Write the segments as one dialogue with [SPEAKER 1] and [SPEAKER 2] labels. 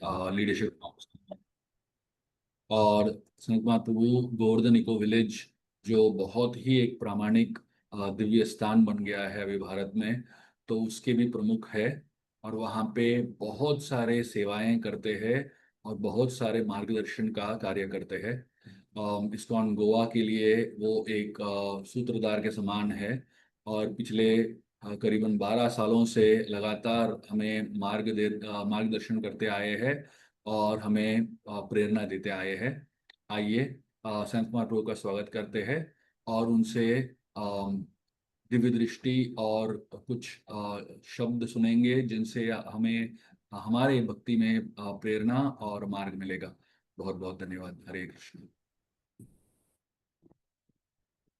[SPEAKER 1] Leadership और संत महाप्रभु Govardhan eco village, जो बहुत ही एक प्रामाणिक दिव्य स्थान बन गया है अभी भारत में, तो उसके भी प्रमुख है। और वहाँ पे बहुत सारे सेवाएं करते हैं और बहुत सारे मार्गदर्शन का कार्य करते हैं। इस्कॉन गोवा के लिए वो एक सूत्रधार के समान है और पिछले करीबन 12 सालों से लगातार हमें मार्गदर्शन करते आए हैं और हमें प्रेरणा देते आए हैं। आइए संत महाप्रभु का स्वागत करते हैं और उनसे दिव्य दृष्टि और कुछ शब्द सुनेंगे जिनसे हमें हमारे भक्ति में प्रेरणा और मार्ग मिलेगा। बहुत बहुत धन्यवाद। हरे कृष्ण।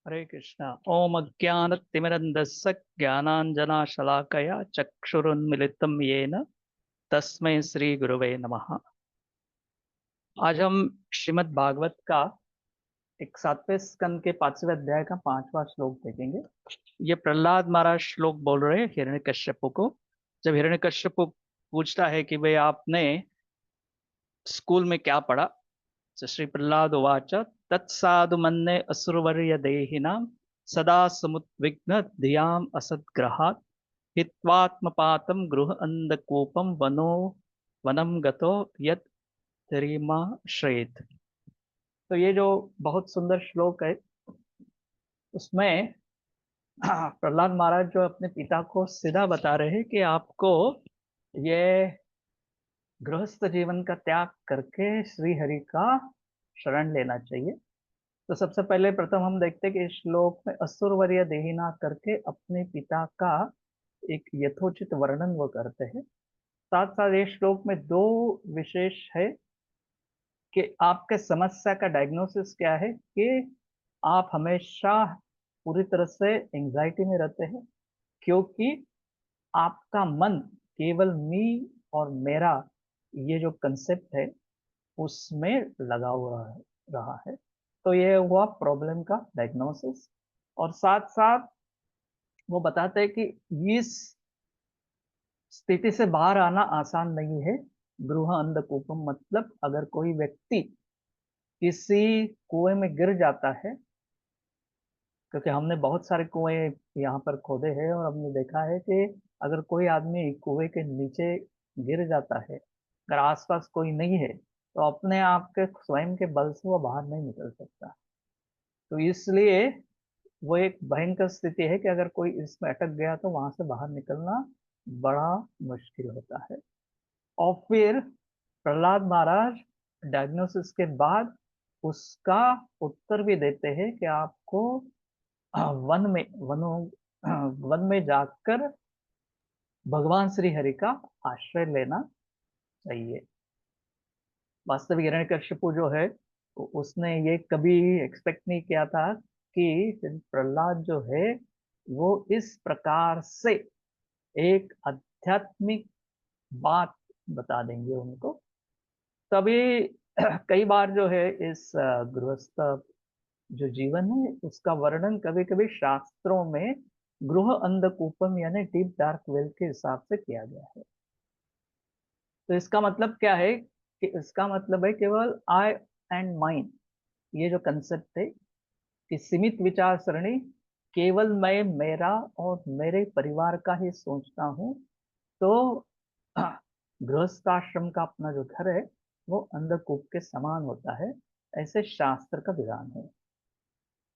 [SPEAKER 2] हरे कृष्णा। ओम अज्ञानतिमिरन्धस्य ज्ञानाञ्जनशलाकया चक्षुरुन्मिलितं येन तस्मै श्री गुरुवे नमः। आज हम श्रीमद् भागवत का 7वें स्कंद के 5वें अध्याय का 5वां श्लोक देखेंगे। ये प्रहलाद महाराज श्लोक बोल रहे हैं हिरण्यकश्यपु को। जब हिरण्यकश्यपु पूछता है कि भाई आपने स्कूल में क्या पढ़ा, तो श्री प्रहलाद उवाच तत्साधु मन्ये असुरवर्य देहिनां सदा समुद्विग्न धियाम असद्ग्रहात् हित्वात्मपातं गृह अंधकूपम वनो वनम गतो यत् तरीमा श्रेत। तो ये जो बहुत सुंदर श्लोक है, उसमें प्रहलाद महाराज जो अपने पिता को सीधा बता रहे हैं कि आपको ये गृहस्थ जीवन का त्याग करके श्री हरि का शरण लेना चाहिए। तो सबसे पहले प्रथम हम देखते हैं कि इस श्लोक में असुरवर्य देहिना करके अपने पिता का एक यथोचित वर्णन वो करते हैं। साथ साथ इस श्लोक में दो विशेष है कि आपके समस्या का डायग्नोसिस क्या है, कि आप हमेशा पूरी तरह से एंजाइटी में रहते हैं, क्योंकि आपका मन केवल मी और मेरा ये जो कंसेप्ट है उसमें लगा हुआ रहा है। तो ये हुआ प्रॉब्लम का डायग्नोसिस। और साथ साथ वो बताते हैं कि इस स्थिति से बाहर आना आसान नहीं है। गृह अंधकूपम मतलब अगर कोई व्यक्ति किसी कुएं में गिर जाता है, क्योंकि हमने बहुत सारे कुएं यहाँ पर खोदे हैं और हमने देखा है कि अगर कोई आदमी कुएं के नीचे गिर जाता है, अगर आसपास कोई नहीं है, तो अपने आप के स्वयं के बल से वो बाहर नहीं निकल सकता। तो इसलिए वो एक भयंकर स्थिति है कि अगर कोई इसमें अटक गया तो वहां से बाहर निकलना बड़ा मुश्किल होता है। और फिर प्रहलाद महाराज डायग्नोसिस के बाद उसका उत्तर भी देते हैं कि आपको वन में वनों वन में जाकर भगवान श्री हरि का आश्रय लेना चाहिए। वास्तविक हिरण्यकश्यपु जो है, उसने ये कभी एक्सपेक्ट नहीं किया था कि प्रहलाद जो है वो इस प्रकार से एक आध्यात्मिक बात बता देंगे उनको। तभी कई बार जो है इस गृहस्थ जो जीवन है उसका वर्णन कभी कभी शास्त्रों में गृह अंधकूपम यानी डीप डार्क वेल के हिसाब से किया गया है। तो इसका मतलब क्या है, कि इसका मतलब है केवल आई एंड माइंड, ये जो कंसेप्ट है कि सीमित विचार सरणी, केवल मैं मेरा और मेरे परिवार का ही सोचता हूँ, तो गृहस्थाश्रम का अपना जो घर है वो अंधकूप के समान होता है, ऐसे शास्त्र का विधान है।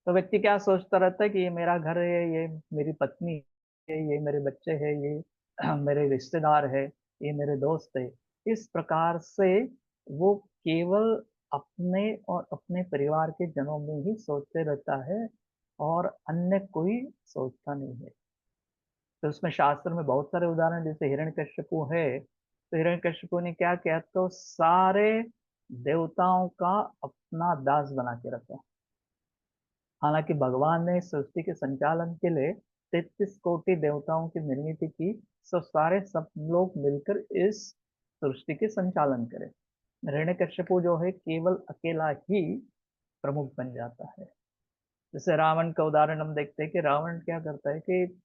[SPEAKER 2] तो व्यक्ति क्या सोचता रहता है कि ये मेरा घर है, ये मेरी पत्नी है, ये मेरे बच्चे हैं, ये मेरे रिश्तेदार है, ये मेरे दोस्त है। इस प्रकार से वो केवल अपने और अपने परिवार के जनों में ही सोचते रहता है और अन्य कोई सोचता नहीं है। तो उसमें शास्त्र में बहुत सारे उदाहरण, जैसे हिरण्यकश्यपु है, तो हिरण्यकश्यपु ने क्या किया, तो सारे देवताओं का अपना दास बना के रखा। हालांकि भगवान ने सृष्टि के संचालन के लिए 33 कोटि देवताओं की निर्मित की, सब लोग मिलकर इस सृष्टि के संचालन करें। हिरण्यकश्यपु जो है केवल अकेला ही प्रमुख बन जाता है। जैसे रावण का उदाहरण हम देखते हैं कि रावण क्या करता है कि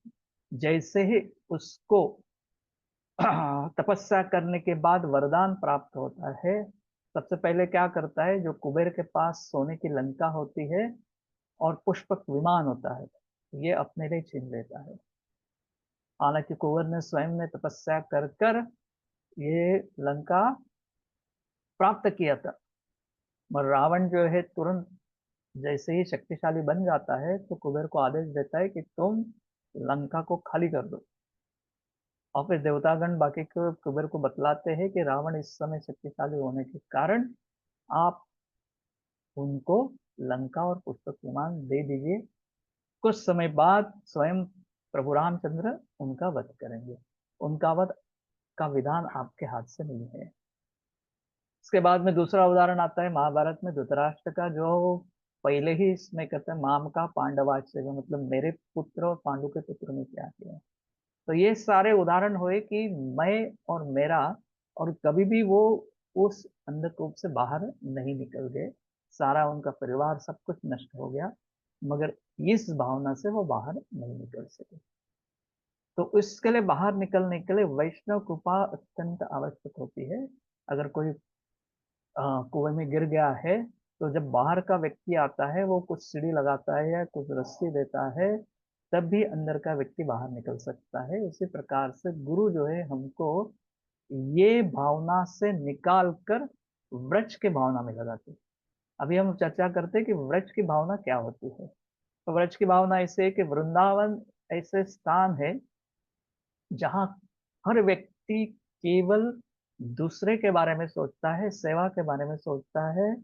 [SPEAKER 2] जैसे ही उसको तपस्या करने के बाद वरदान प्राप्त होता है। सबसे पहले क्या करता है, जो कुबेर के पास सोने की लंका होती है और पुष्पक विमान होता है, ये अपने लिए छीन लेता है। हालांकि कुंवर ने स्वयं ने तपस्या कर कर ये लंका प्राप्त किया था, और रावण जो है तुरंत जैसे ही शक्तिशाली बन जाता है तो कुबेर को आदेश देता है कि तुम लंका को खाली कर दो। और फिर देवतागण बाकी को कुबेर को बतलाते हैं कि रावण इस समय शक्तिशाली होने के कारण आप उनको लंका और पुष्पक विमान दे दीजिए। कुछ समय बाद स्वयं प्रभु रामचंद्र उनका वध करेंगे। उनका वध का विधान आपके हाथ से नहीं है। इसके बाद में दूसरा उदाहरण आता है महाभारत में धृतराष्ट्र का, जो पहले ही इसमें कहते हैं माम का पांडवाच्य, मतलब मेरे पुत्र और पांडु के पुत्र में क्या किया। तो ये सारे उदाहरण हुए कि मैं और मेरा, और कभी भी वो उस अंधकूप से बाहर नहीं निकल गए। सारा उनका परिवार सब कुछ नष्ट हो गया, मगर इस भावना से वो बाहर नहीं निकल सके। तो इसके लिए बाहर निकलने के लिए वैष्णव कृपा अत्यंत आवश्यक होती है। अगर कोई कुएं में गिर गया है तो जब बाहर का व्यक्ति आता है वो कुछ सीढ़ी लगाता है या कुछ रस्सी देता है, तब भी अंदर का व्यक्ति बाहर निकल सकता है। उसी प्रकार से गुरु जो है हमको ये भावना से निकाल कर व्रज के भावना में लगाते हैं। अभी हम चर्चा करते हैं कि व्रज की भावना क्या होती है। तो व्रज की भावना ऐसे है कि वृंदावन ऐसे स्थान है जहाँ हर व्यक्ति केवल दूसरे के बारे में सोचता है, सेवा के बारे में सोचता है,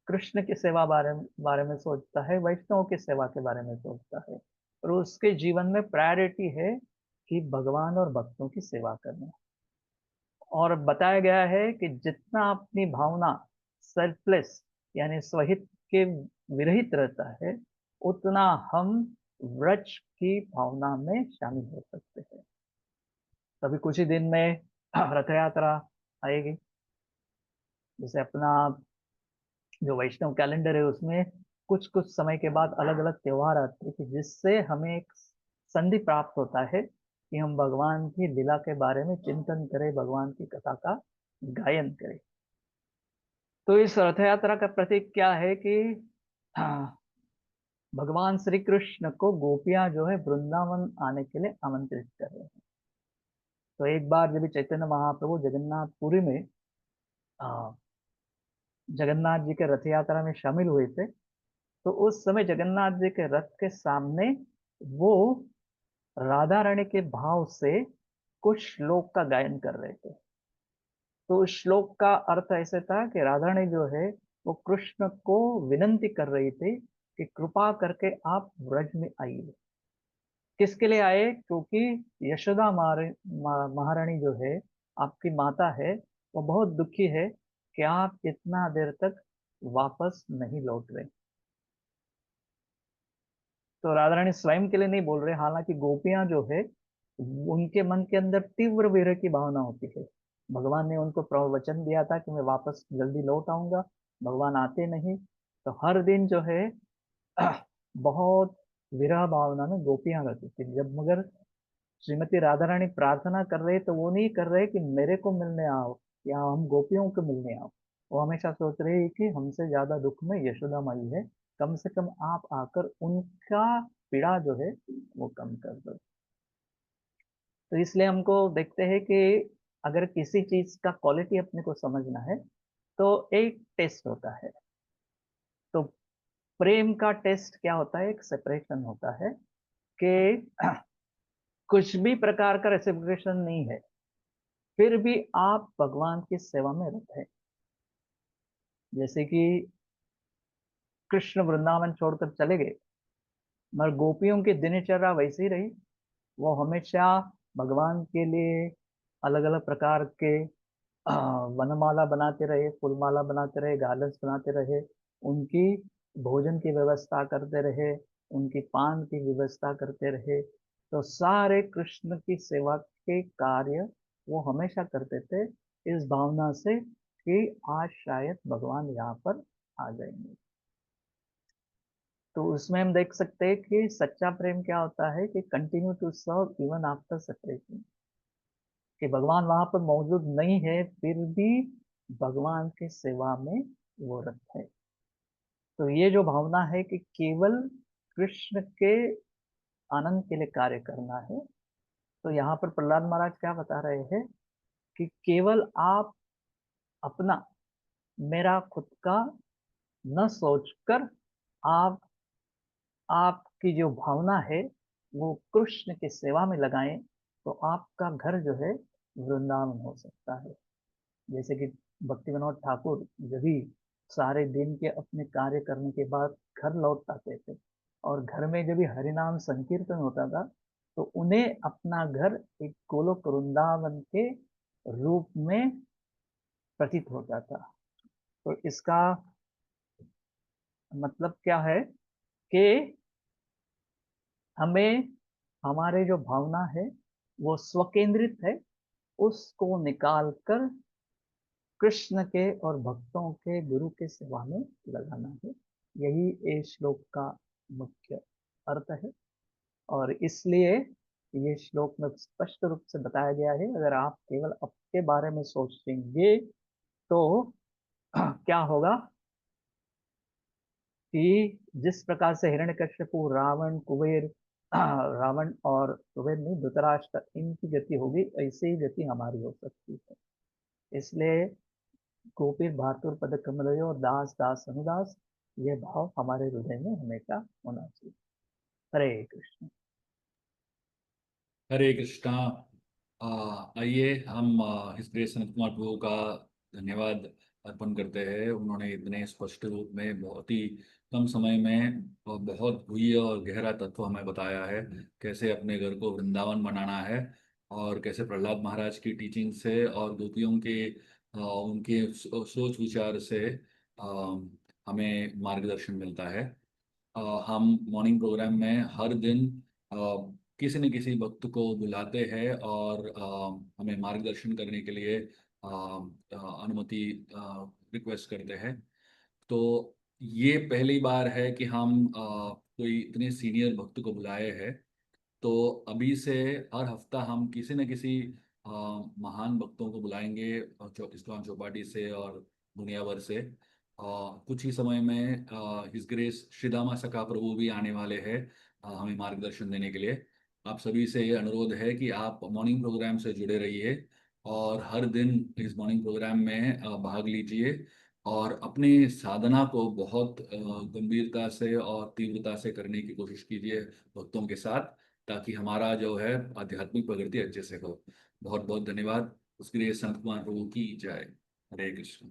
[SPEAKER 2] कृष्ण की सेवा बारे में सोचता है, वैष्णव की सेवा के बारे में सोचता है, और उसके जीवन में प्रायोरिटी है कि भगवान और भक्तों की सेवा करना। और बताया गया है कि जितना अपनी भावना सेल्फलेस यानी स्वहित के विरहित रहता है, उतना हम व्रज की भावना में शामिल हो सकते हैं। तभी कुछ ही दिन में रथ यात्रा आएगी। जैसे अपना जो वैष्णव कैलेंडर है उसमें कुछ कुछ समय के बाद अलग अलग त्योहार आते हैं, कि जिससे हमें एक संधि प्राप्त होता है कि हम भगवान की लीला के बारे में चिंतन करें, भगवान की कथा का गायन करें। तो इस रथ यात्रा का प्रतीक क्या है कि हाँ, भगवान श्री कृष्ण को गोपियां जो है वृंदावन आने के लिए आमंत्रित कर रहे हैं। तो एक बार जब चैतन्य महाप्रभु जगन्नाथपुरी में आ, जगन्नाथ जी के रथ यात्रा में शामिल हुए थे, तो उस समय जगन्नाथ जी के रथ के सामने वो राधा रानी के भाव से कुछ श्लोक का गायन कर रहे थे। तो उस श्लोक का अर्थ ऐसे था कि राधा रानी जो है वो कृष्ण को विनंती कर रही थी कि कृपा करके आप व्रज में आइए। किसके लिए आए? क्योंकि यशोदा महारानी जो है, आपकी माता है, वो बहुत दुखी है कि आप इतना देर तक वापस नहीं लौट रहे। तो राधा रानी स्वयं के लिए नहीं बोल रहे, हालांकि गोपियां जो है उनके मन के अंदर तीव्र विरह की भावना होती है। भगवान ने उनको प्रवचन दिया था कि मैं वापस जल्दी लौट आऊंगा, भगवान आते नहीं। तो हर दिन जो है बहुत विरह भावना में गोपियां रहती थी। जब मगर श्रीमती राधा रानी प्रार्थना कर रहे तो वो नहीं कर रहे कि मेरे को मिलने आओ या हम गोपियों को मिलने आओ। वो हमेशा सोच रहे हैं कि हमसे ज्यादा दुख में यशोदा माई है, कम से कम आप आकर उनका पीड़ा जो है वो कम कर दो। तो इसलिए हमको देखते हैं कि अगर किसी चीज का क्वालिटी अपने को समझना है तो एक टेस्ट होता है। तो प्रेम का टेस्ट क्या होता है? एक सेपरेशन होता है कि कुछ भी प्रकार का रेसिप्रोकेशन नहीं है, फिर भी आप भगवान की सेवा में रत हैं। जैसे कि कृष्ण वृंदावन छोड़कर चले गए, मगर गोपियों की दिनचर्या वैसी ही रही। वो हमेशा भगवान के लिए अलग अलग प्रकार के वनमाला बनाते रहे, फूलमाला बनाते रहे, गार्डन्स बनाते रहे, उनकी भोजन की व्यवस्था करते रहे, उनकी पान की व्यवस्था करते रहे। तो सारे कृष्ण की सेवा के कार्य वो हमेशा करते थे, इस भावना से कि आज शायद भगवान यहाँ पर आ जाएंगे। तो उसमें हम देख सकते हैं कि सच्चा प्रेम क्या होता है कि continue to serve even after separation. कि भगवान वहां पर मौजूद नहीं है, फिर भी भगवान की सेवा में वो रत है। तो ये जो भावना है कि केवल कृष्ण के आनंद के लिए कार्य करना है, तो यहाँ पर प्रहलाद महाराज क्या बता रहे हैं कि केवल आप अपना, मेरा खुद का न सोचकर आप आपकी जो भावना है वो कृष्ण की सेवा में लगाएं, तो आपका घर जो है वृंदावन हो सकता है। जैसे कि भक्ति विनोद ठाकुर जब भी सारे दिन के अपने कार्य करने के बाद घर लौट आते थे और घर में जब भी हरिनाम संकीर्तन होता था, तो उन्हें अपना घर एक गोलोक वृंदावन के रूप में प्रतीत होता था। तो इसका मतलब क्या है कि हमें, हमारे जो भावना है वो स्वकेंद्रित है, उसको निकाल कर कृष्ण के और भक्तों के गुरु के सेवा में लगाना है। यही इस श्लोक का मुख्य अर्थ है। और इसलिए ये श्लोक में स्पष्ट रूप से बताया गया है, अगर आप केवल अपने बारे में सोचेंगे तो क्या होगा कि जिस प्रकार से हिरण्यकश्यपु, रावण, कुबेर, रावण और कुबेर नहीं, धृतराष्ट्र, इनकी गति होगी, ऐसे ही गति हमारी हो सकती है। इसलिए गोपीर भातुर पद कमलयो दास दास अनुदास, ये भाव हमारे हृदय में हमेशा होना चाहिए। हरे कृष्ण।
[SPEAKER 1] हरे कृष्णा। आइए हम इस प्रिय सनत कुमार प्रभु का धन्यवाद अर्पण करते हैं। उन्होंने इतने स्पष्ट रूप में बहुत ही कम समय में बहुत गुह्य और गहरा तत्व हमें बताया है, कैसे अपने घर को वृंदावन बनाना है और कैसे प्रहलाद महाराज की टीचिंग से और गोपियों के उनके सोच विचार से हमें मार्गदर्शन मिलता है। हम मॉर्निंग प्रोग्राम में हर दिन अ, किसी न किसी भक्त को बुलाते हैं और हमें मार्गदर्शन करने के लिए अनुमति रिक्वेस्ट करते हैं। तो ये पहली बार है कि हम कोई इतने सीनियर भक्त को बुलाए हैं। तो अभी से हर हफ्ता हम किसी न किसी महान भक्तों को बुलाएंगे, इस्कॉन चौपाटी से और दुनिया भर से। कुछ ही समय में हिज ग्रेस श्री दामा सखा प्रभु भी आने वाले हैं हमें मार्गदर्शन देने के लिए। आप सभी से ये अनुरोध है कि आप मॉर्निंग प्रोग्राम से जुड़े रहिए और हर दिन इस मॉर्निंग प्रोग्राम में भाग लीजिए और अपने साधना को बहुत गंभीरता से और तीव्रता से करने की कोशिश कीजिए भक्तों के साथ, ताकि हमारा जो है आध्यात्मिक प्रगति अच्छे से हो। बहुत बहुत धन्यवाद। उसके लिए संत कुमार प्रभु की जय। हरे कृष्ण।